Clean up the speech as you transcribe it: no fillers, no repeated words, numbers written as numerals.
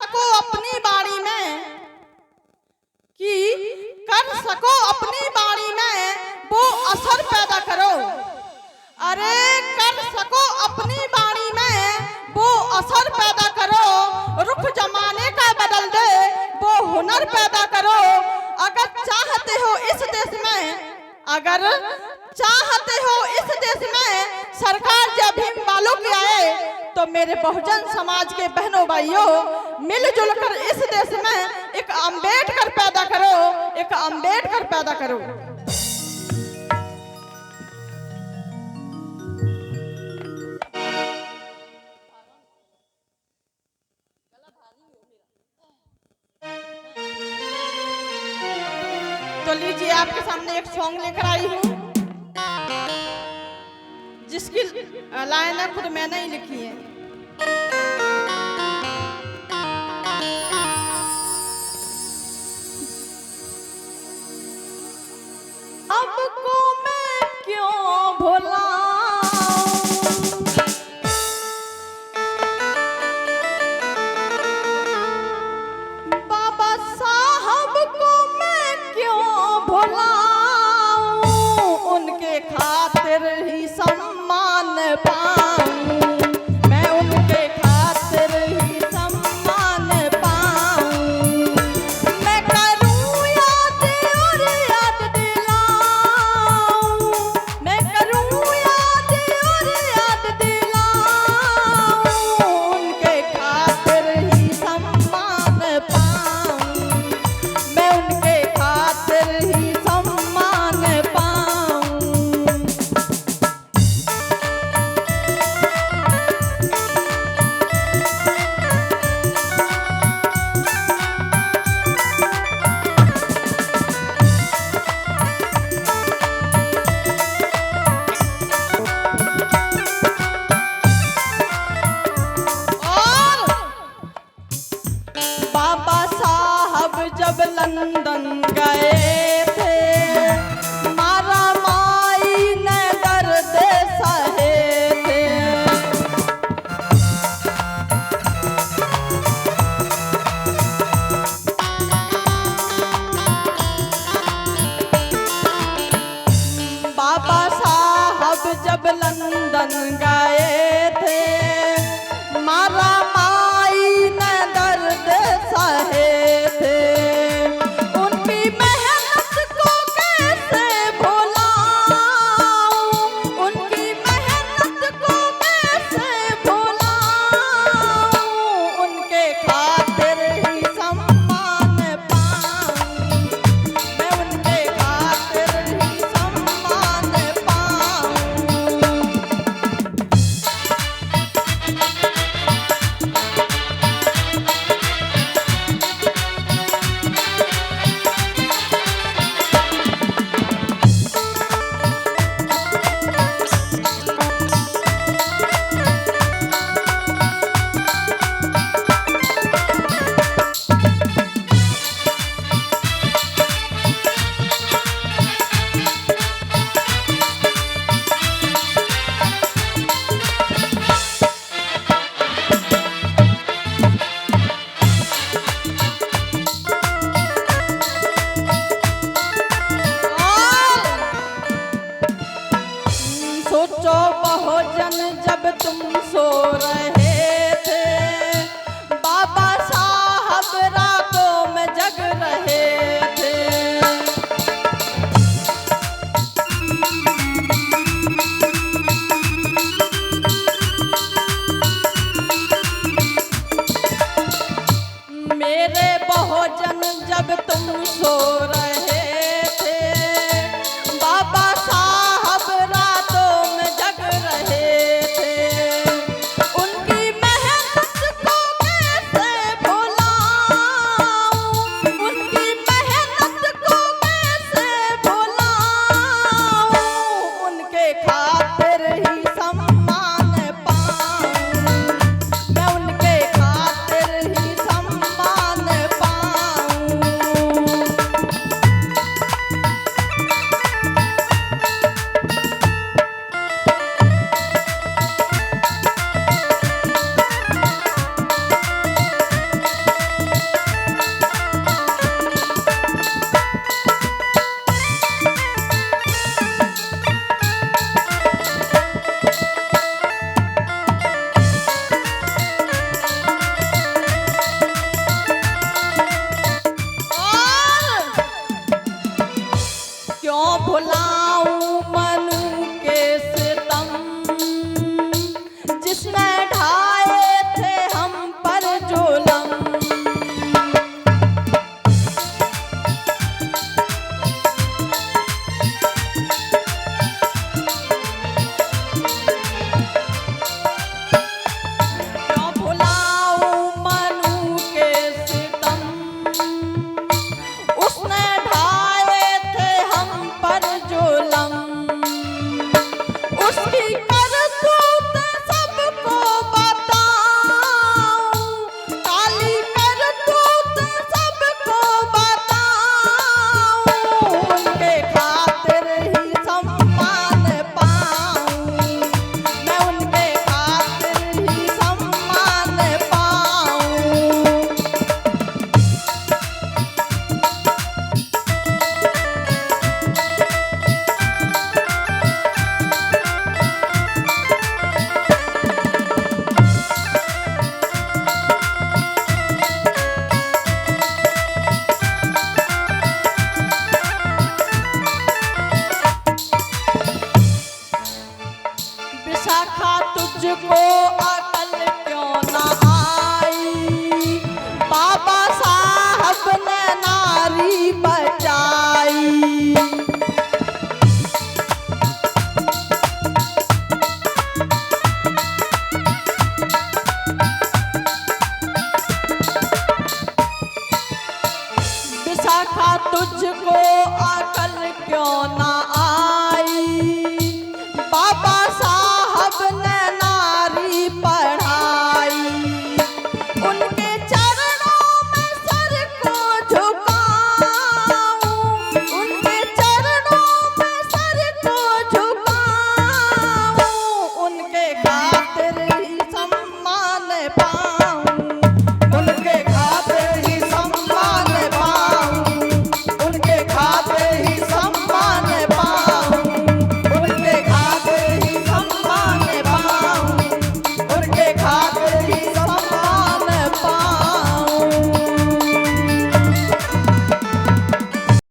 सको अपनी बाड़ी में, कि कर सको अपनी बाड़ी में वो असर पैदा करो। अरे कर सको अपनी बाड़ी में वो असर पैदा करो, रुख जमाने का बदल दे वो हुनर पैदा करो। अगर चाहते हो इस देश में, अगर चाहते हो इस देश में सरकार जब भीम वालों की आए, तो मेरे बहुजन समाज के बहनों भाइयों मिलजुल कर इस देश में एक अम्बेडकर पैदा करो, एक अम्बेडकर पैदा करो। तो लीजिए आपके सामने एक सॉन्ग लेकर आई हूँ, जिसकी लाइनें खुद मैंने ही लिखी है। आपको मैं क्यों भुलाऊं, बाबा साहब को मैं क्यों भुलाऊं, उनके खातिर ही सम्मान पाऊं, मैं उनके खातिर ही सम्मान पाऊं। मैं करूं याद और याद दिलाऊं, मैं करूं याद और याद दिलाऊं, उनके खातिर ही सम्मान पाऊं, मैं उनके खातिर ही सम्मान पाऊं। और बाबा साहब जब लंदन गए थे, मारा माई ने दर्द सहे थे। बाबा साहब जब लंदन गए थे, मारा माई ने दर्द सहे थे। उनकी मेहनत को कैसे भुलाऊं, उनकी मेहनत को कैसे भुलाऊं, उनके खातिर ही सम्मान पाऊं, मैं उनके खातिर ही सम्मान पाऊं। सोचो बहुजन जब तुम सो रहे थे, बाबा साहब रातों में जग रहे थे। मेरे बहुजन जब तुम सो रहे थे, बाबा साहब रातों में जग रहे थे। उनकी मेहनत को कैसे भुलाऊं, उनकी मेहनत को कैसे भुलाऊं, उनके खातिर ही सम्मान पाऊं, मैं उनके खातिर ही सम्मान पाऊं। बाबा साहब ने नारी बचाई। विशाखा तुझको